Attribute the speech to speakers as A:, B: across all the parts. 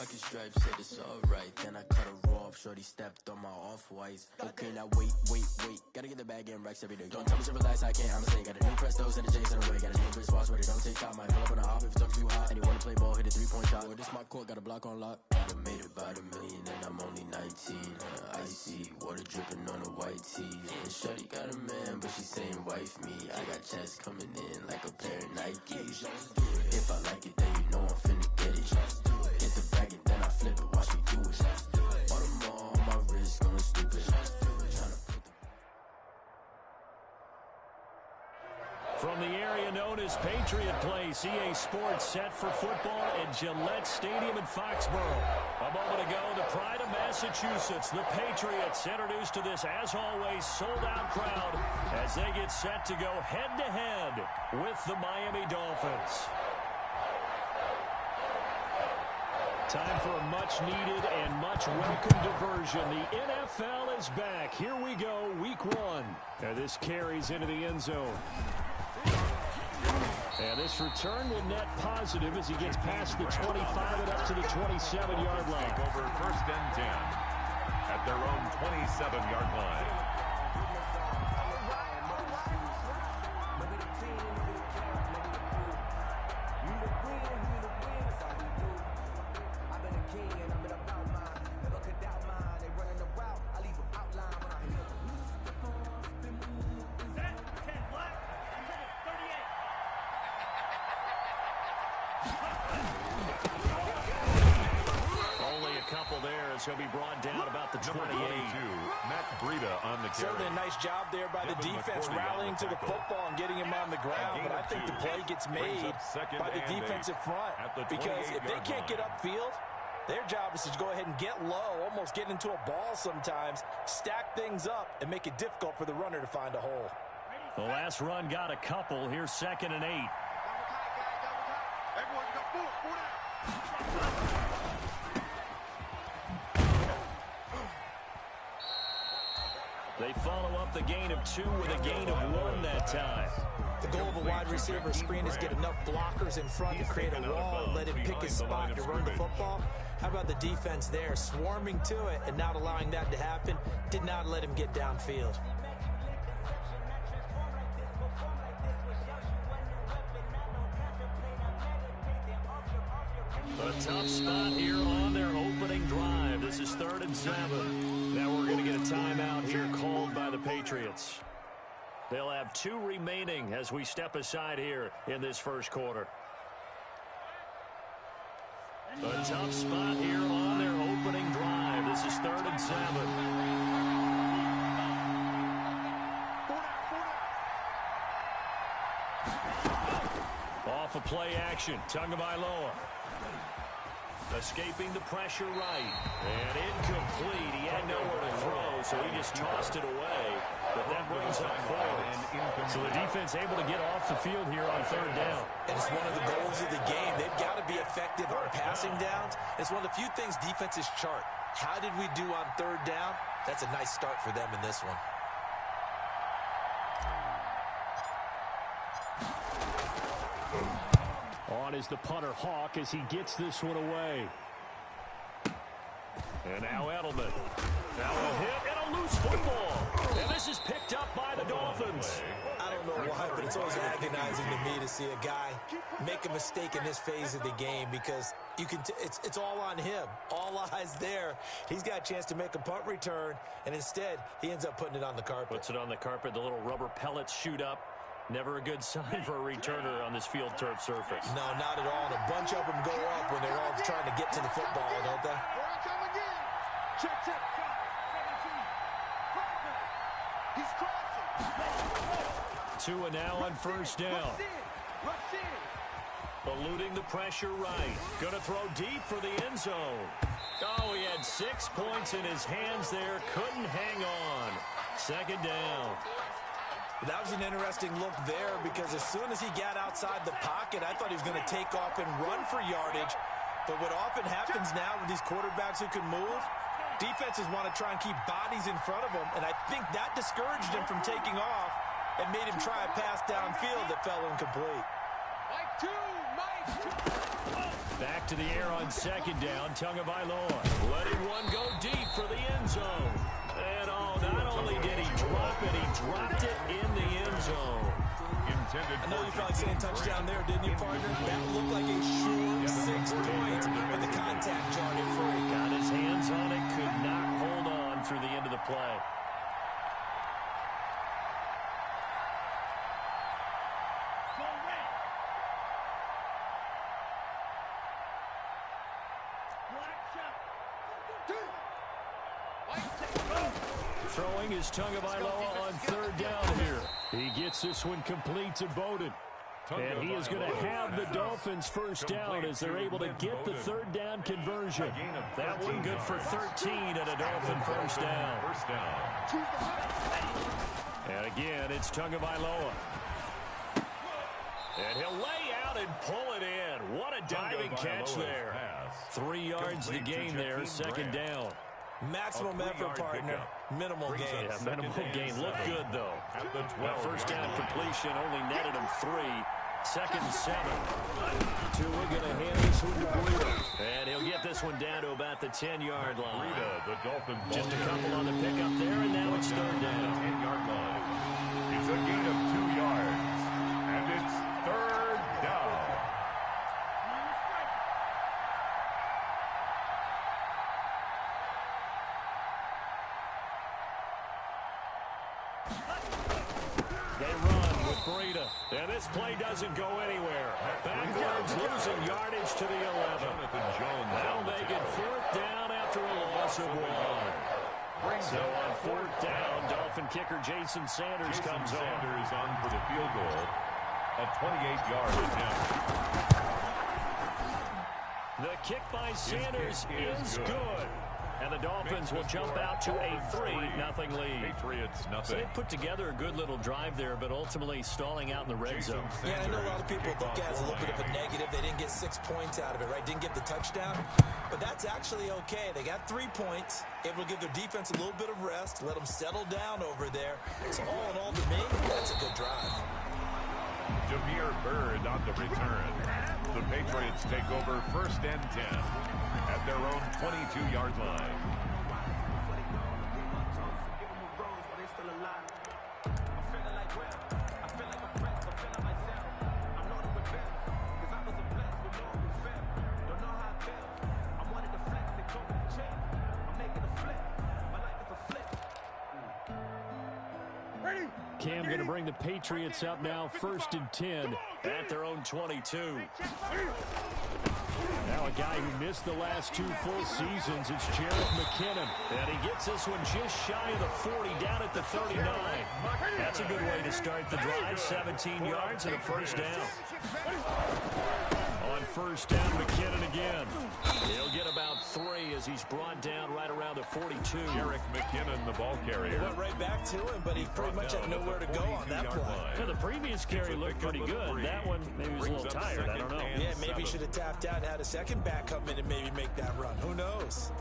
A: Lucky Stripe said it's alright. Then I cut her off. Shorty stepped on my off-whites. Okay, now wait. Gotta get the bag in racks every day. Don't tell me to relax, I can't, I'ma say. Got a new Prestos and the J's in the way. Got a new Chris Foss, but it don't take time. I pull up on a hop if it's up too hot. And you wanna play ball, hit a three-point shot. Or this my court, got a block on lock. I done made about $1 million and I'm only 19. Icy, water dripping on a white tee. And shorty got a man, but she saying wife me. I got checks coming in like a pair of Nikes. If I like it, then you know I'm finna get it. Get the bag and then I flip it, watch me do it. All the more on my wrist, going stupid.
B: From the area known as Patriot Place, EA Sports set for football at Gillette Stadium in Foxborough. A moment ago, the pride of Massachusetts, the Patriots, introduced to this, as always, sold-out crowd as they get set to go head-to-head with the Miami Dolphins. Time for a much-needed and much-welcome diversion. The NFL is back. Here we go, Week 1. And this carries into the end zone. And this return will net positive as he gets past the 25 and up to the 27-yard line.
C: Over 1st and 10 at their own 27-yard line.
B: He'll be brought down about the 28.
C: Matt Breida on the carry.
D: Certainly a nice job there by the defense rallying to the football and getting him on the ground. But I think the play gets made by the defensive front. Because if they can't get upfield, their job is to go ahead and get low, almost get into a ball sometimes, stack things up, and make it difficult for the runner to find a hole.
B: The last run got a couple. Here's 2nd and 8. They follow up the gain of 2 with a gain of 1 that time.
D: The goal of a wide receiver screen is get enough blockers in front to create a wall and let him pick his spot to run the football. How about the defense there, swarming to it and not allowing that to happen? Did not let him get downfield.
B: A tough spot here on their opening drive. This is 3rd and 7. Now we're going to get a timeout here called by the Patriots. They'll have 2 remaining as we step aside here in this first quarter. A tough spot here on their opening drive. This is 3rd and 7. Off a play action. Tagovailoa. Escaping the pressure right. And incomplete. He had nowhere to throw, so he just tossed it away. But that brings up 4th. So the defense able to get off the field here on 3rd down.
D: And it's one of the goals of the game. They've got to be effective on passing downs. It's one of the few things defenses chart. How did we do on 3rd down? That's a nice start for them in this one.
B: On is the punter Hawk as he gets this one away. And now Edelman. Now a hit and a loose football. And this is picked up by the Dolphins.
D: I don't know why, but it's always agonizing to me to see a guy make a mistake in this phase of the game because you can it's all on him. All eyes there. He's got a chance to make a punt return, and instead he ends up putting it on the carpet.
B: Puts it on the carpet. The little rubber pellets shoot up. Never a good sign for a returner on this field turf surface.
D: No, not at all. And a bunch of them go up when they're all trying to get to the football, don't they? Check.
B: 2 and now on 1st down. Eluding the pressure right. Gonna throw deep for the end zone. Oh, he had 6 points in his hands there. Couldn't hang on. 2nd down.
D: That was an interesting look there because as soon as he got outside the pocket, I thought he was going to take off and run for yardage. But what often happens now with these quarterbacks who can move, defenses want to try and keep bodies in front of them, and I think that discouraged him from taking off and made him try a pass downfield that fell incomplete.
B: Back to the air on second down. Tagovailoa letting one go deep for the end zone. And not only did he drop it, he dropped it in the end zone.
D: I know you're probably saying touchdown there, didn't you, partner? That looked like a sure 6 points, but the contact jarred it free.
B: Got his hands on it, could not hold on through the end of the play. Throwing is Tagovailoa on third down here. He gets this one complete to Bowden. And he is going to have the Dolphins first down as they're able to get the third down conversion. That one good for 13 and a Dolphin first down. And again, it's Tagovailoa. And he'll lay out and pull it in. What a diving catch there. 3 yards to gain there, second down.
D: Maximum effort, partner. Minimal gain.
B: Yeah, minimal gain. Looked good, though. That first down completion only netted him 3. Second and 7. Tua going to hand this one to Breida. And he'll get this one down to about the 10-yard line. Just a couple on the pickup there, and now it's third down.
C: 10-yard line. It's a gain of 2 yards. And it's third down.
B: They run with Breida. And this play doesn't go anywhere. Backwards, losing yardage to the 11. That'll make it fourth down after a loss of 1. So on fourth down, Dolphin kicker Jason Sanders comes on.
C: Sanders on for the field goal. A 28-yard attempt.
B: The kick by Sanders is good. And the Dolphins will jump out to a 3-0 lead.
C: Patriots, nothing.
B: So they put together a good little drive there, but ultimately stalling out in the red zone.
D: Yeah, I know a lot of people look at it as a little bit of a negative. They didn't get 6 points out of it, right? Didn't get the touchdown. But that's actually okay. They got 3 points. Able to give their defense a little bit of rest, let them settle down over there. So all in all, to me, that's a good drive.
C: Jameer Byrd on the return. The Patriots take over first and 10 at their own 22-yard line.
B: Cam going to bring the Patriots up now, first and 10 at their own 22. Now a guy who missed the last 2 full seasons, it's Jerick McKinnon. And he gets this one just shy of the 40, down at the 39. That's a good way to start the drive, 17 yards and a first down. On first down, McKinnon again. He'll get about 3 as he's brought down right around the 42.
C: Jerick McKinnon, the ball carrier.
D: Went right back to him, but he pretty much had nowhere to go on that play.
B: Yeah, the previous carry looked pretty good. That one, maybe he was a little tired. I don't know.
D: Yeah, maybe he should have tapped out and had a second back come in and maybe make that run. Who knows?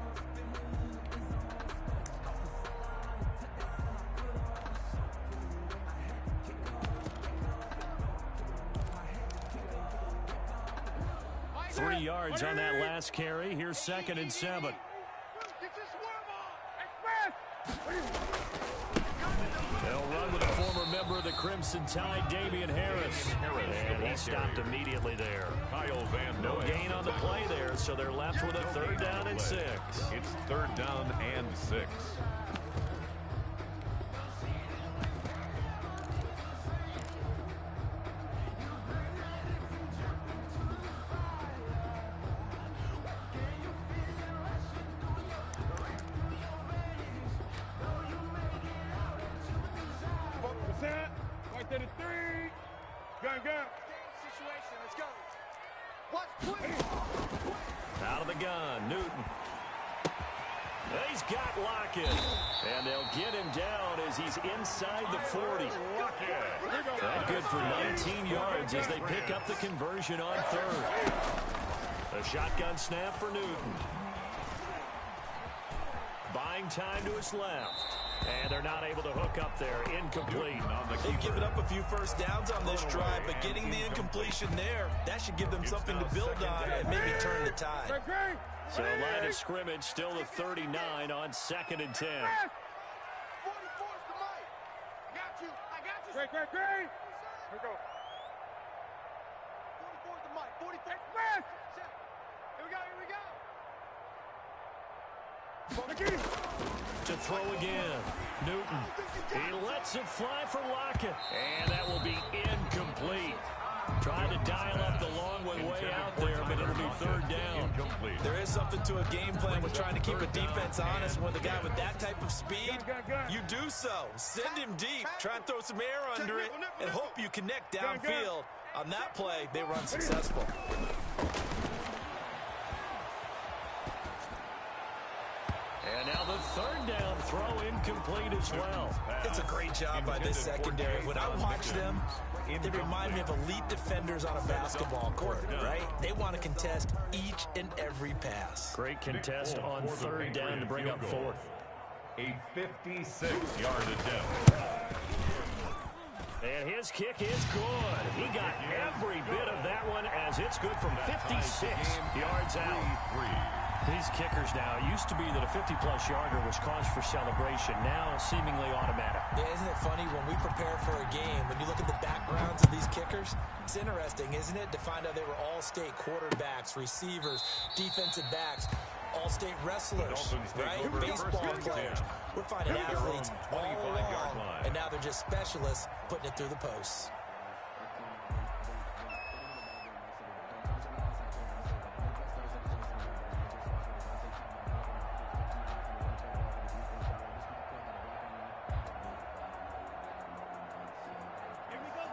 B: Three yards on that last carry. Here's second and 7. They'll run with a former member of the Crimson Tide, Damian Harris. And he stopped immediately there.
C: Kyle Van
B: No
C: Noy.
B: gain on the play there, so they're left with a third down and 6.
C: It's third down and 6.
B: Out of the gun, Newton. He's got Lockett. And they'll get him down as he's inside the 40. That good for 19 yards as they pick up the conversion on third. A shotgun snap for Newton. Buying time to his left. And they're not able to hook up there. Incomplete.
D: They've given up a few first downs on this drive, but getting the incompletion there, that should give them something to build on and maybe turn the tide.
B: So line of scrimmage still the 39 on 2nd and 10.
E: Great. Here we go. 44's the mic. 43. Here we go.
B: To throw again. Newton. He lets it fly for Lockett. And that will be incomplete. Trying to dial up the long one way out there, but it'll be 3rd down.
D: There is something to a game plan with trying to keep a defense honest. With a guy with that type of speed, you do so. Send him deep. Try and throw some air under it and hope you connect downfield. On that play, they were unsuccessful.
B: And now the 3rd down throw incomplete as well.
D: It's a great job by this secondary. When I watch them, they remind me of elite defenders on a basketball court, right? They want to contest each and every pass.
B: Great contest on 3rd down to bring up 4th.
C: A 56-yard attempt.
B: And his kick is good. He got every bit of that one as it's good from 56 yards out. These kickers now, it used to be that a 50-plus yarder was cause for celebration. Now, seemingly automatic.
D: Yeah, isn't it funny when we prepare for a game, when you look at the backgrounds of these kickers, it's interesting, isn't it, to find out they were all-state quarterbacks, receivers, defensive backs, all-state wrestlers, right? Baseball players. We're finding athletes all along, and now they're just specialists putting it through the posts.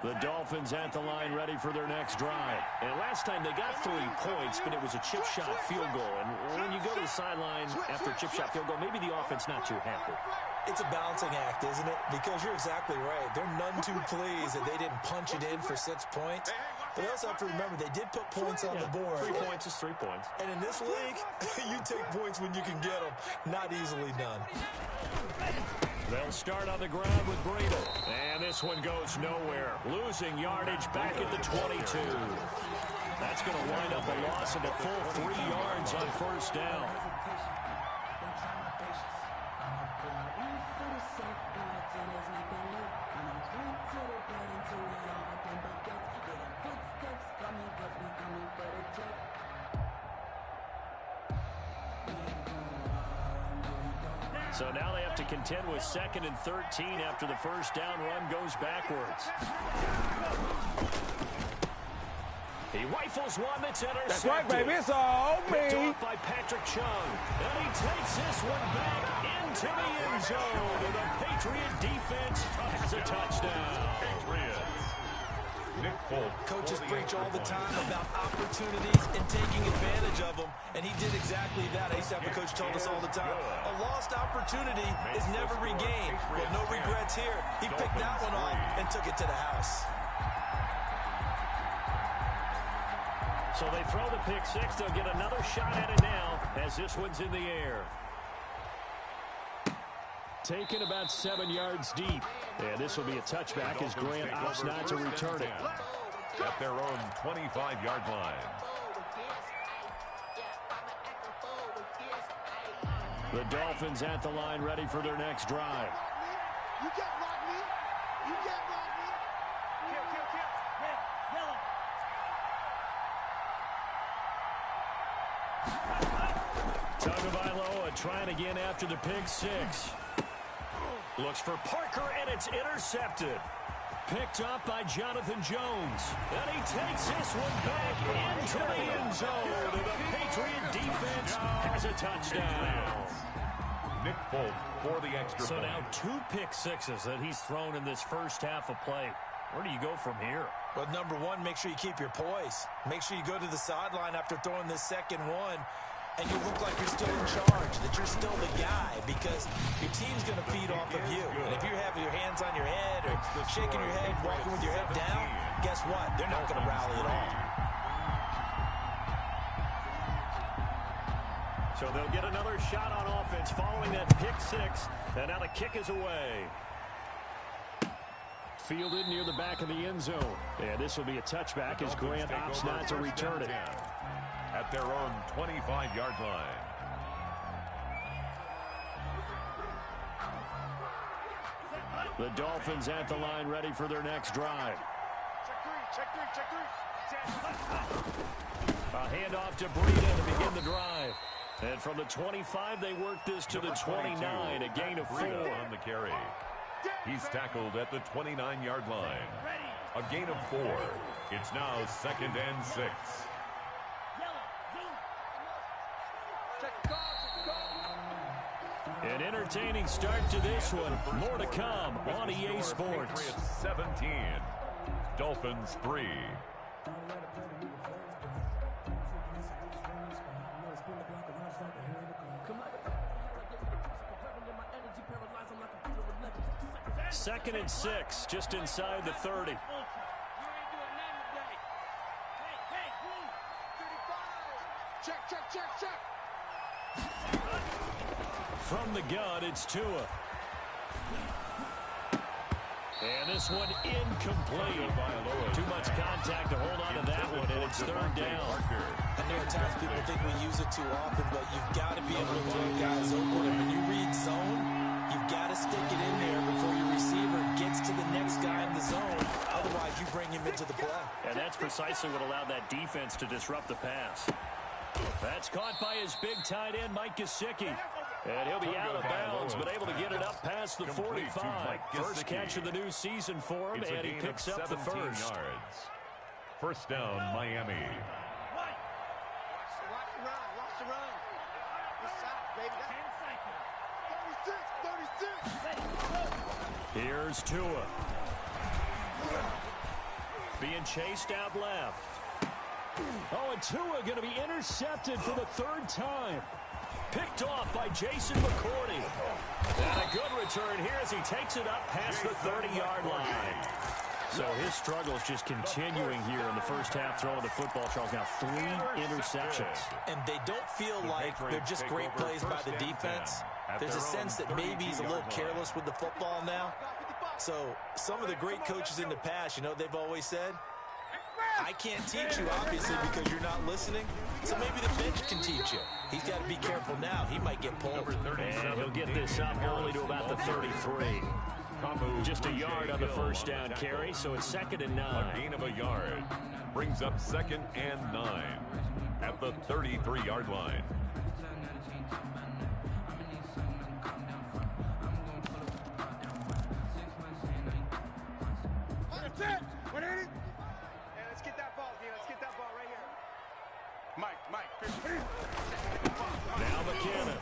B: The Dolphins at the line ready for their next drive. And last time they got 3 points, but it was a chip shot field goal. And when you go to the sideline after a chip shot field goal, maybe the offense not too happy.
D: It's a balancing act, isn't it? Because you're exactly right. They're none too pleased that they didn't punch it in for 6 points. But they also have to remember they did put points on the board.
B: 3 points is 3 points.
D: And in this league, you take points when you can get them. Not easily done.
B: They'll start on the ground with Breida. And this one goes nowhere. Losing yardage back at the 22. That's going to wind up a loss of a full 3 yards on 1st down. So now they have to contend with 2nd and 13 after the 1st down run goes backwards. He rifles one that's intercepted.
E: That's right, baby. It's all
B: Picked
E: me.
B: off by Patrick Chung. And he takes this one back into the end zone. And the Patriot defense has a touchdown.
C: Nick Folk.
D: Coaches preach all the time about opportunities and taking advantage of them, and he did exactly that. I used to have a coach told us all the time, a lost opportunity is never regained. Well, no regrets here. He picked that one off and took it to the house.
B: So they throw the pick 6. They'll get another shot at it now as this one's in the air. Taken about 7 yards deep. And this will be a touchback as Grant opts not to return it.
C: At their own 25-yard line.
B: The Dolphins at the line ready for their next drive.
E: You can't block me. You can't block me.
B: Tagovailoa trying again after the pick 6. Looks for Parker, and it's intercepted. Picked up by Jonathan Jones. And he takes this one back into the end zone. And the Patriot defense has a touchdown.
C: Nick Folk for the extra
B: So
C: point.
B: now 2 pick 6s that he's thrown in this first half of play. Where do you go from here?
D: Well, number one, make sure you keep your poise. Make sure you go to the sideline after throwing this second one, and you look like you're still in charge, that you're still the guy, because your team's going to feed off of you. And if you have your hands on your head or shaking your head, walking with your head down, guess what? They're not going to rally at all.
B: So they'll get another shot on offense following that pick six. And now the kick is away. Fielded near the back of the end zone. And this will be a touchback as Grant opts not to return it.
C: At their own 25-yard line.
B: The Dolphins at the line ready for their next drive.
E: Check three.
B: A handoff to Breida to begin the drive. And from the 25, they work this to the 29, a gain of 4.
C: On the carry. He's tackled at the 29-yard line. A gain of 4. It's now 2nd and 6.
B: An entertaining start to this one. More to come on EA Sports.
C: Patriots 17. Dolphins 3.
B: Second and 6, just inside the 30.
E: Check.
B: From the gun, it's Tua. And this one incomplete. Too much contact to hold on to that one, and it's 3rd down.
D: I know at times people think we use it too often, but you've got to be able to throw guys open. And when you read zone, you've got to stick it in there before your receiver gets to the next guy in the zone. Otherwise, you bring him into the play.
B: And that's precisely what allowed that defense to disrupt the pass. That's caught by his big tight end, Mike Gesicki. And he'll be out of bounds, but able to get it up past the 45. First catch of the new season for him, and he picks up the first.
C: Yards. First down, Miami.
E: Watch the run. Good shot, baby. 36.
B: Here's Tua. Being chased out left. Oh, and Tua going to be intercepted for the 3rd time. Picked off by Jason McCourty. And a good return here as he takes it up past the 30-yard line. So his struggle is just continuing here in the first half throwing the football. Charles, now 3 interceptions.
D: And they don't feel like they're just great plays by the defense. There's a sense that maybe he's a little careless with the football now. So some of the great coaches in the past, you know, they've always said, I can't teach you, obviously, because you're not listening. So maybe the bench can teach you. He's got to be careful now. He might get pulled.
B: And he'll get this up early to about the 33. Just a yard on the first down carry, so it's 2nd and 9.
C: A gain of a yard brings up 2nd and 9 at the 33-yard line.
E: That's it. What is it? Yeah, let's get that ball, dude. Let's get that ball right here. Mike.
B: Now McKinnon.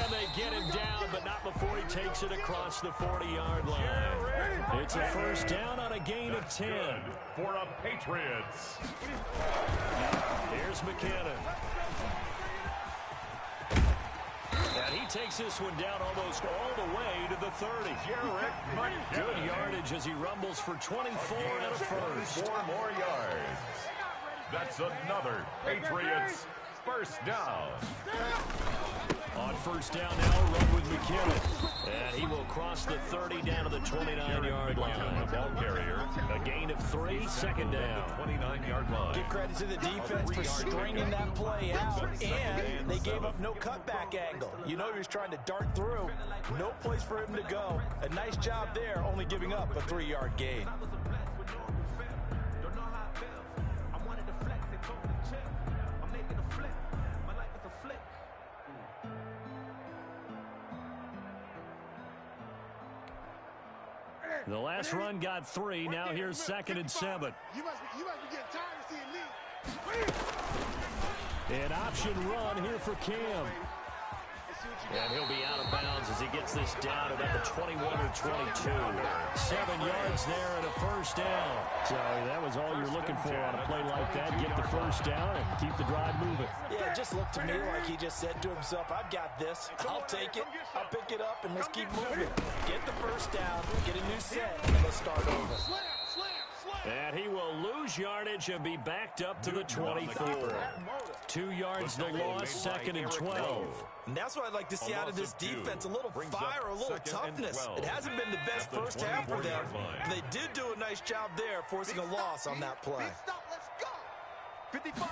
B: And they get him down, but not before he takes it across the 40-yard line. It's a first down on a gain of 10.
C: For a Patriots.
B: Here's McKinnon. And he takes this one down almost all the way to the 30. Good yardage as he rumbles for 24 and a first.
C: 4 more yards. That's another Patriots first down.
B: On first down now, a run with McKinnon. And he will cross the 30 down to the 29-yard line.
C: The ball carrier.
B: A gain of 3, 2nd down.
C: 29-yard line.
D: Give credit to the defense for stringing that play out, and they gave up no cutback angle. You know he was trying to dart through. No place for him to go. A nice job there, only giving up a 3-yard gain.
B: The last run got 3. Now here's 2nd and 7.
E: You must be getting tired of seeing me.
B: An option run here for Cam. And he'll be out of bounds as he gets this down at the 21 or 22. 7 yards there and a first down. So that was all you're looking for on a play like that. Get the first down and keep the drive moving.
D: Yeah, it just looked to me like he just said to himself, I've got this. I'll take it. I'll pick it up, and let's keep moving. Get the first down, get a new set, and let's start over.
E: Slam.
B: And he will lose yardage and be backed up to the 24. 2 yards the loss, second and 12.
D: And that's what I'd like to see out of this defense, a little fire, a little toughness. It hasn't been the best first half for them. They did do a nice job there, forcing a loss on that play.
E: Let's go. 55.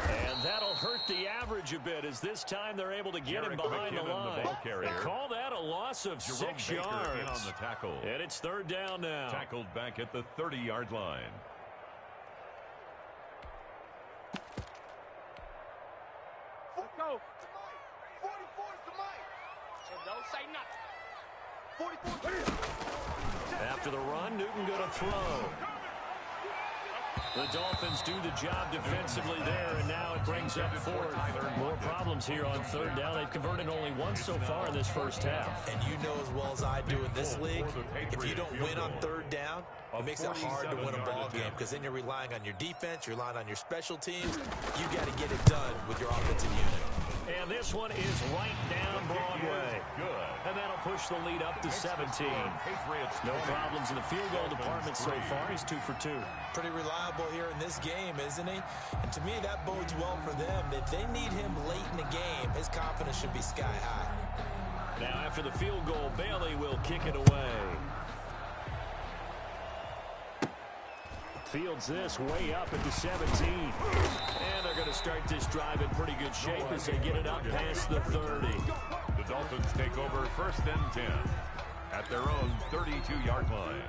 B: And that'll hurt the average a bit as this time they're able to get him behind the line. They call that a loss of 6 yards.
C: On the tackle.
B: And it's third down now.
C: Tackled back at the 30-yard line.
E: Let's go. 44 is the mic. So don't say nothing. 44.
B: After the run, Newton going to throw. The Dolphins do the job defensively there, and now it brings up fourth. More problems here on third down. They've converted only once so far in this first half.
D: And you know as well as I do in this league, if you don't win on third down, it makes it hard to win a ball game because then you're relying on your defense, you're relying on your special teams. You got to get it done with your offensive unit.
B: And this one is right down Broadway. And that'll push the lead up to 17. No problems in the field goal department so far. He's 2 for 2.
D: Pretty reliable here in this game, isn't he? And to me, that bodes well for them. If they need him late in the game, his confidence should be sky high.
B: Now after the field goal, Bailey will kick it away. Fields this way up at the 17. And they're going to start this drive in pretty good shape as they get it up past the 30.
C: The Dolphins take over first and 10 at their own 32-yard line.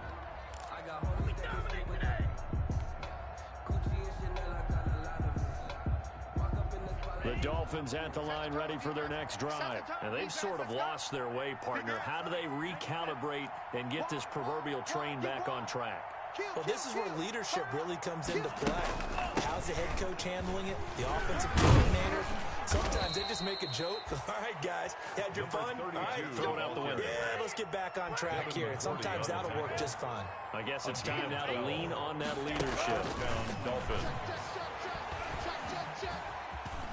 B: The Dolphins at the line ready for their next drive. And they've sort of lost their way, partner. How do they recalibrate and get this proverbial train back on track?
D: Well, this is where leadership really comes into play. How's the head coach handling it? The offensive coordinator? Sometimes they just make a joke. All right, guys, had your fun? All right,
B: throw it out the window.
D: Yeah, let's get back on track here. And sometimes that'll work just fine.
B: I guess it's time now to lean on that leadership.
C: Dolphins.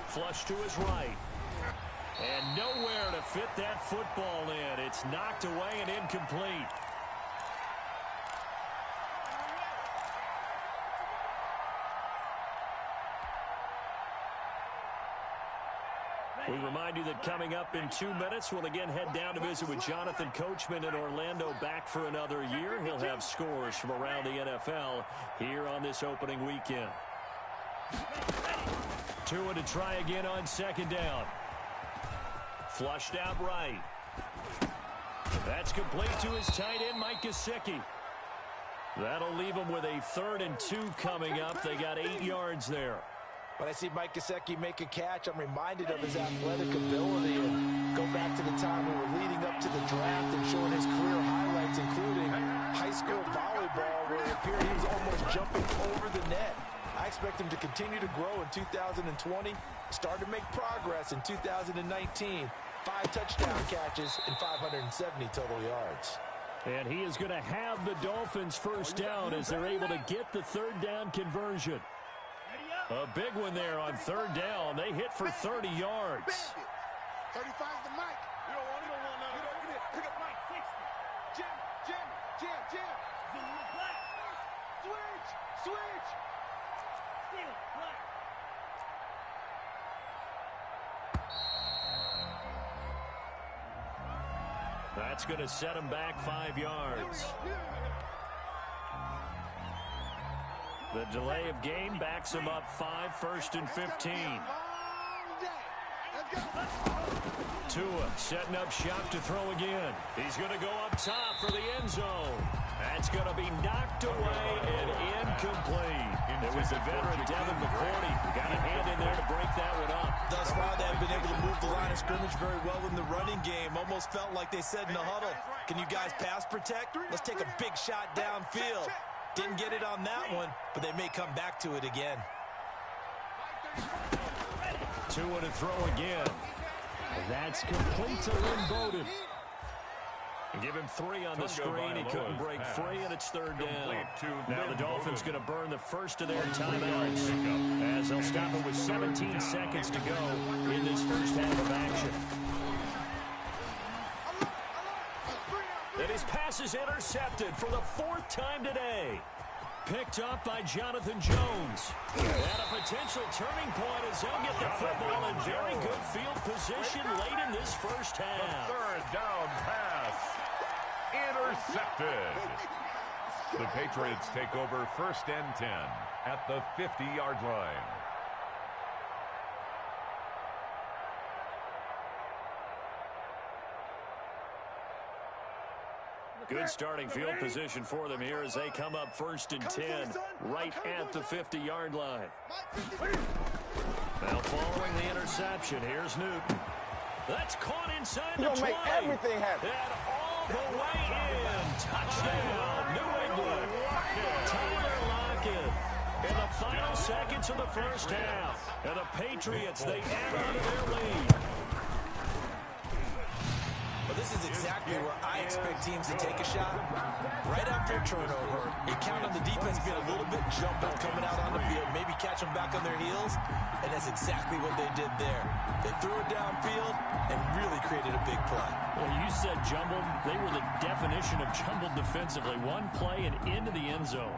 B: Flush to his right. And nowhere to fit that football in. It's knocked away and incomplete. We remind you that coming up in 2 minutes, we'll again head down to visit with Jonathan Coachman in Orlando, back for another year. He'll have scores from around the NFL here on this opening weekend. Tua to try again on second down. Flushed out right. That's complete to his tight end, Mike Gesicki. That'll leave him with a 3rd and 2 coming up. They got 8 yards there.
D: When I see Mike Gesicki make a catch, I'm reminded of his athletic ability. And go back to the time we were leading up to the draft and showing his career highlights, including high school volleyball, where it appeared he was almost jumping over the net. I expect him to continue to grow in 2020. Start to make progress in 2019. 5 touchdown catches and 570 total yards.
B: And he is going to have the Dolphins first down as they're able to get the third down conversion. A big one there on third down. They hit for 30 yards.
E: 35 is the mic. You don't want none. Pick up mic. 60. Jim. Switch.
B: That's going to set him back 5 yards. The delay of game backs him up 5, 1st and 15. Tua setting up shop to throw again. He's going to go up top for the end zone. That's going to be knocked away and incomplete. It was the veteran Devin McCourty who got a hand in there to break that one up.
D: Thus far, they've been able to move the line of scrimmage very well in the running game. Almost felt like they said in the huddle, can you guys pass protect? Let's take a big shot downfield. Didn't get it on that one, but they may come back to it again.
B: Tua to throw again. That's complete to Lynn Bowden. Give him 3 on the screen. He couldn't break free, and it's third down. Now the Dolphins going to burn the first of their timeouts as they'll stop it with 17 seconds to go in this first half of action. And his pass is intercepted for the 4th time today. Picked up by Jonathan Jones. And a potential turning point as they'll get the football in very good field position late in this first half.
C: The third down pass. Intercepted. The Patriots take over 1st and 10 at the 50-yard line.
B: Good starting field position for them here as they come up 1st and 10 right at the 50-yard line. Now following the interception, here's Newton. That's caught inside the 20.
E: Make everything happen.
B: And all the way in. Touchdown, New England. Tyler Lockett in the final seconds of the first half. And the Patriots, they add on to their lead.
D: Well, this is exactly where I expect teams to take a shot. Right after a turnover, you count on the defense being a little bit jumbled coming out on the field, maybe catch them back on their heels, and that's exactly what they did there. They threw it downfield and really created a big play.
B: Well, you said jumbled. They were the definition of jumbled defensively. One play and into the end zone.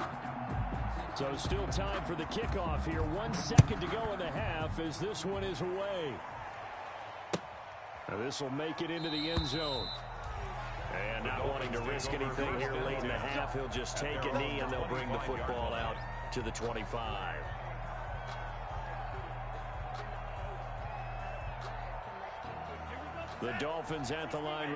B: So still time for the kickoff here. 1 second to go in the half as this one is away. Now this will make it into the end zone. And not wanting to risk anything here late in the half, he'll just take a knee and they'll bring the football out to the 25. The Dolphins at the line.